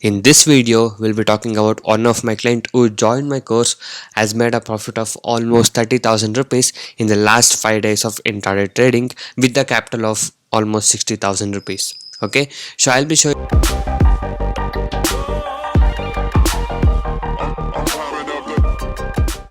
In this video, we'll be talking about one of my client who joined my course has made a profit of almost 30,000 rupees in the last 5 days of intraday trading with the capital of almost 60,000 rupees. Okay, so I'll be showing.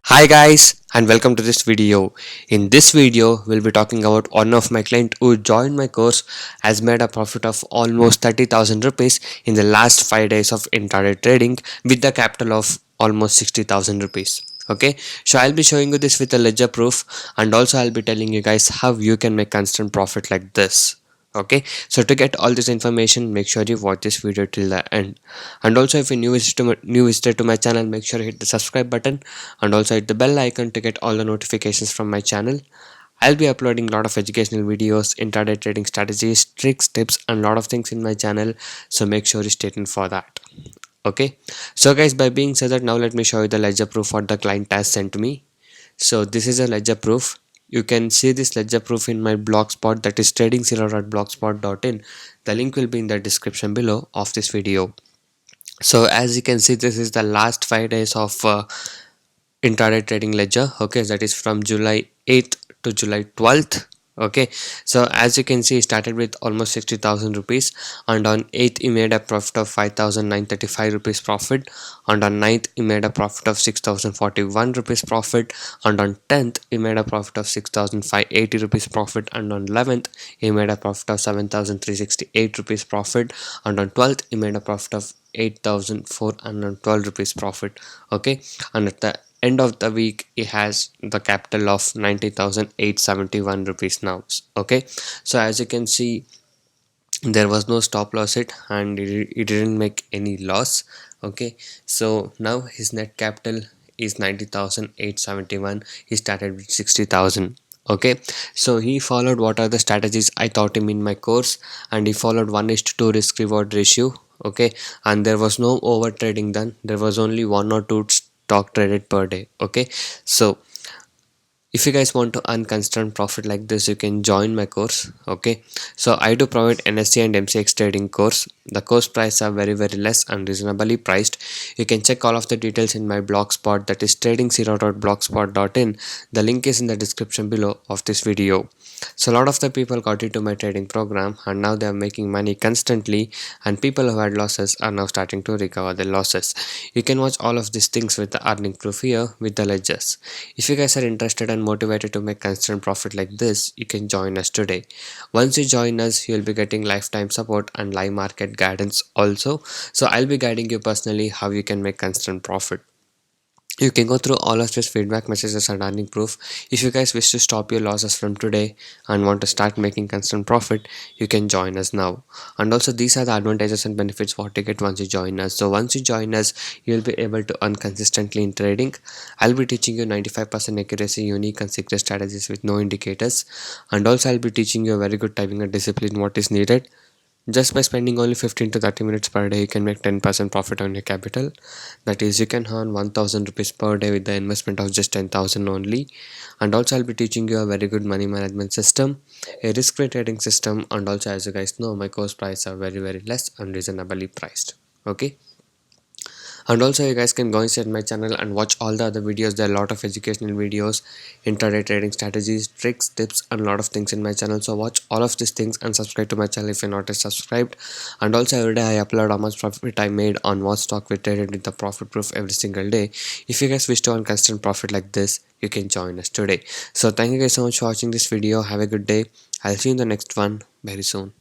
Hi guys and welcome to this video. In this video, we'll be talking about one of my client who joined my course has made a profit of almost 30,000 rupees in the last 5 days of intraday trading with the capital of almost 60,000 rupees. Okay, so I'll be showing you this with a ledger proof, and also I'll be telling you guys how you can make constant profit like this. Okay, so to get all this information, make sure you watch this video till the end. And also, if you're new visitor to my channel, make sure you hit the subscribe button and also hit the bell icon to get all the notifications from my channel. I'll be uploading a lot of educational videos, intraday trading strategies, tricks, tips, and a lot of things in my channel, so make sure you stay tuned for that. Okay, so guys, by being said that, now let me show you the ledger proof what the client has sent to me. So this is a ledger proof. You can see this ledger proof in my blogspot, that is trading0.blogspot.in. The link will be in the description below of this video. So as you can see, this is the last 5 days of intraday trading ledger. Okay, that is from July 8th to July 12th. Okay, so as you can see, it started with almost 60,000 rupees, and on 8th he made a profit of 5,935 rupees profit, and on 9th he made a profit of 6,041 rupees profit, and on 10th he made a profit of 6,580 rupees profit, and on 11th he made a profit of 7,368 rupees profit, and on 12th he made a profit of 8,412 rupees profit. Okay, and at the end of the week it has the capital of 90,871 rupees now. Okay, so as you can see, there was no stop loss hit and it didn't make any loss. Okay, so now his net capital is 90,871. He started with 60,000. Okay, so he followed what are the strategies I taught him in my course, and he followed 1:2 risk reward ratio. Okay, and there was no over trading done. There was only 1 or 2 stock traded per day. Okay, so if you guys want to earn constant profit like this, you can join my course. Okay, so I do provide NSC and MCX trading course. The course price are very less and reasonably priced. You can check all of the details in my blogspot, that is trading0.blogspot.in. The link is in the description below of this video. So a lot of the people got into my trading program and now they are making money constantly, and people who had losses are now starting to recover their losses. You can watch all of these things with the earning proof here with the ledgers. If you guys are interested and motivated to make constant profit like this, you can join us today. Once you join us, you'll be getting lifetime support and live market guidance also. So I'll be guiding you personally how you can make constant profit. You can go through all of these feedback messages and earning proof. If you guys wish to stop your losses from today and want to start making constant profit, you can join us now. And also, these are the advantages and benefits what you get once you join us. So once you join us, you'll be able to earn consistently in trading. I'll be teaching you 95% accuracy, unique and secret strategies with no indicators. And also, I'll be teaching you a very good timing and discipline what is needed. Just by spending only 15 to 30 minutes per day, you can make 10% profit on your capital. That is, you can earn 1,000 rupees per day with the investment of just 10,000 only. And also, I'll be teaching you a very good money management system, a risk-free trading system, and also, as you guys know, my course price are very less and reasonably priced. Okay. And also, you guys can go inside my channel and watch all the other videos. There are a lot of educational videos, intraday trading strategies, tricks, tips, and a lot of things in my channel. So watch all of these things and subscribe to my channel if you're not yet subscribed. And also, every day I upload how much profit I made on what stock we traded with the profit proof every single day. If you guys wish to earn constant profit like this, you can join us today. So thank you guys so much for watching this video. Have a good day. I'll see you in the next one very soon.